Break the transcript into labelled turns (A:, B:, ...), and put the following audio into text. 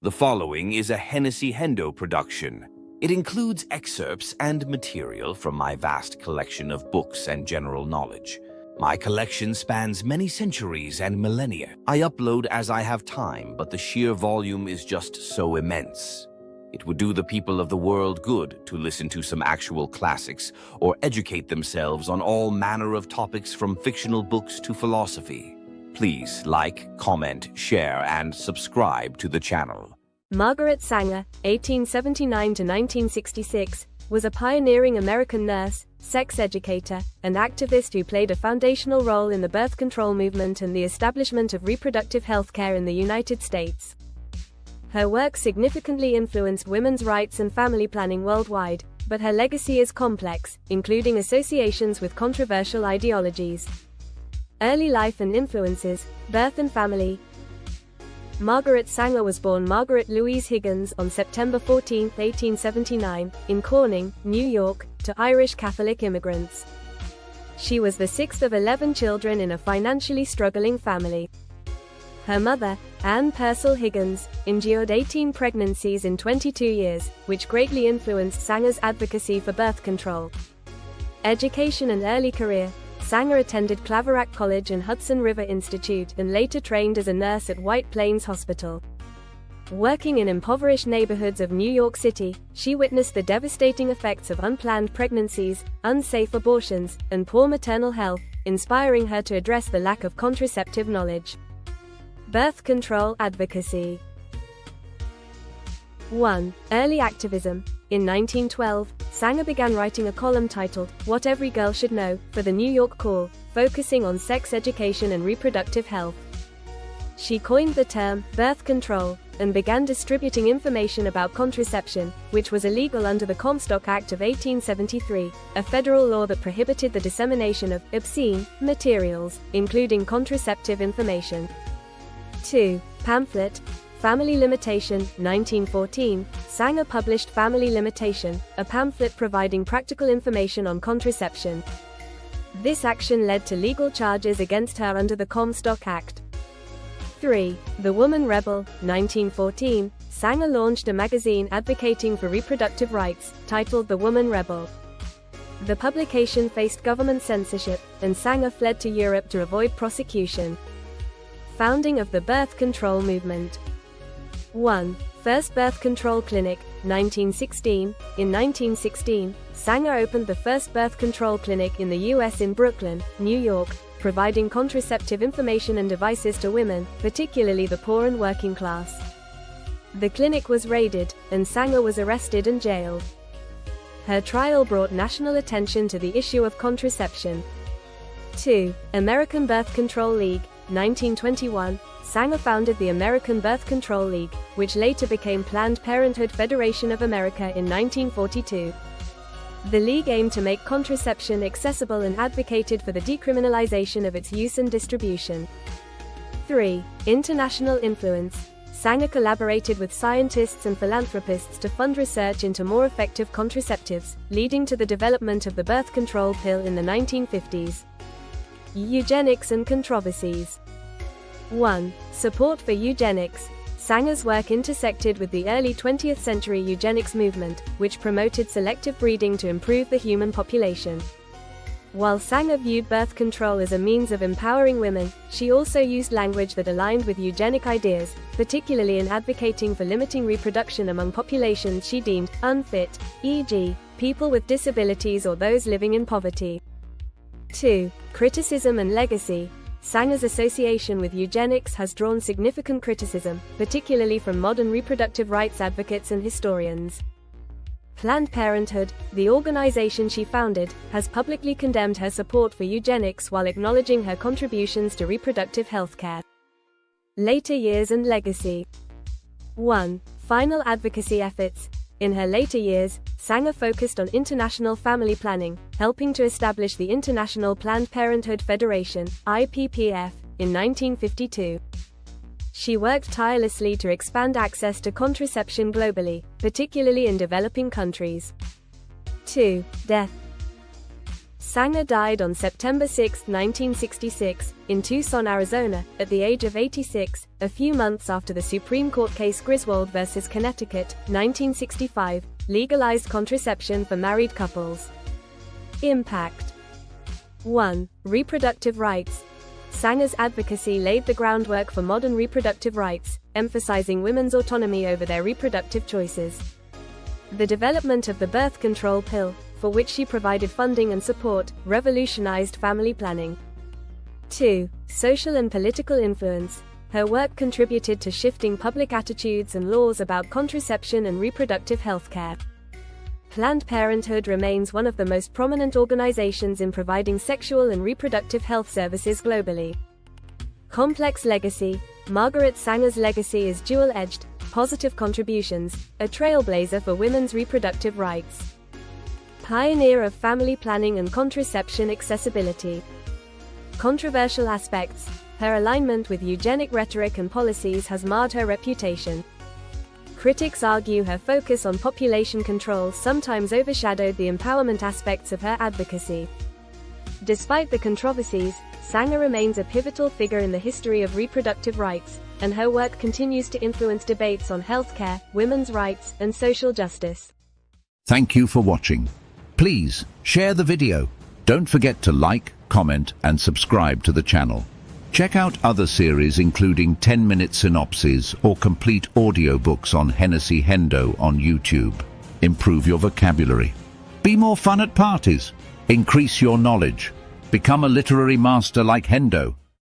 A: The following is a Hennessy Hendo production. It includes excerpts and material from my vast collection of books and general knowledge. My collection spans many centuries and millennia. I upload as I have time, but the sheer volume is just so immense. It would do the people of the world good to listen to some actual classics or educate themselves on all manner of topics from fictional books to philosophy. Please like, comment, share, and subscribe to the channel.
B: Margaret Sanger, 1879 to 1966, was a pioneering American nurse, sex educator, and activist who played a foundational role in the birth control movement and the establishment of reproductive health care in the United States. Her work significantly influenced women's rights and family planning worldwide, but her legacy is complex, including associations with controversial ideologies. Early life and influences, birth and family. Margaret Sanger was born Margaret Louise Higgins on September 14, 1879, in Corning, New York, to Irish Catholic immigrants. She was the sixth of 11 children in a financially struggling family. Her mother, Anne Purcell Higgins, endured 18 pregnancies in 22 years, which greatly influenced Sanger's advocacy for birth control. Education and early career. Sanger attended Claverack College and Hudson River Institute and later trained as a nurse at White Plains Hospital. Working in impoverished neighborhoods of New York City, she witnessed the devastating effects of unplanned pregnancies, unsafe abortions, and poor maternal health, inspiring her to address the lack of contraceptive knowledge. Birth control advocacy. 1. Early activism. In 1912, Sanger began writing a column titled, "What Every Girl Should Know," for the New York Call, focusing on sex education and reproductive health. She coined the term, birth control, and began distributing information about contraception, which was illegal under the Comstock Act of 1873, a federal law that prohibited the dissemination of obscene materials, including contraceptive information. 2. Pamphlet. Family Limitation, 1914, Sanger published Family Limitation, a pamphlet providing practical information on contraception. This action led to legal charges against her under the Comstock Act. 3. The Woman Rebel, 1914, Sanger launched a magazine advocating for reproductive rights, titled The Woman Rebel. The publication faced government censorship, and Sanger fled to Europe to avoid prosecution. Founding of the birth control movement. 1. First birth control clinic, 1916. In 1916, Sanger opened the first birth control clinic in the U.S. in Brooklyn, New York, providing contraceptive information and devices to women, particularly the poor and working class. The clinic was raided, and Sanger was arrested and jailed. Her trial brought national attention to the issue of contraception. 2. American Birth Control League, 1921. Sanger founded the American Birth Control League, which later became Planned Parenthood Federation of America in 1942. The league aimed to make contraception accessible and advocated for the decriminalization of its use and distribution. 3. International influence. Sanger collaborated with scientists and philanthropists to fund research into more effective contraceptives, leading to the development of the birth control pill in the 1950s. Eugenics and controversies. 1. Support for eugenics. Sanger's work intersected with the early 20th century eugenics movement, which promoted selective breeding to improve the human population. While Sanger viewed birth control as a means of empowering women, she also used language that aligned with eugenic ideas, particularly in advocating for limiting reproduction among populations she deemed unfit, e.g., people with disabilities or those living in poverty. 2. Criticism and legacy. Sanger's association with eugenics has drawn significant criticism, particularly from modern reproductive rights advocates and historians. Planned Parenthood, the organization she founded, has publicly condemned her support for eugenics while acknowledging her contributions to reproductive health care. Later years and legacy. 1. Final advocacy efforts. In her later years, Sanger focused on international family planning, helping to establish the International Planned Parenthood Federation, IPPF, in 1952. She worked tirelessly to expand access to contraception globally, particularly in developing countries. 2. Death. Sanger died on September 6, 1966, in Tucson, Arizona, at the age of 86, a few months after the Supreme Court case Griswold v. Connecticut, 1965, legalized contraception for married couples. Impact. 1. Reproductive rights. Sanger's advocacy laid the groundwork for modern reproductive rights, emphasizing women's autonomy over their reproductive choices. The development of the birth control pill, for which she provided funding and support, revolutionized family planning. 2. Social and political influence. Her work contributed to shifting public attitudes and laws about contraception and reproductive health care. Planned Parenthood remains one of the most prominent organizations in providing sexual and reproductive health services globally. Complex legacy. Margaret Sanger's legacy is dual-edged: positive contributions, a trailblazer for women's reproductive rights. Pioneer of family planning and contraception accessibility. Controversial aspects. Her alignment with eugenic rhetoric and policies has marred her reputation. Critics argue her focus on population control sometimes overshadowed the empowerment aspects of her advocacy. Despite the controversies, Sanger remains a pivotal figure in the history of reproductive rights, and her work continues to influence debates on healthcare, women's rights, and social justice.
C: Thank you for watching. Please share the video. Don't forget to like, comment, and subscribe to the channel. Check out other series including 10-minute synopses or complete audiobooks on Hennessy Hendo on YouTube. Improve your vocabulary. Be more fun at parties. Increase your knowledge. Become a literary master like Hendo.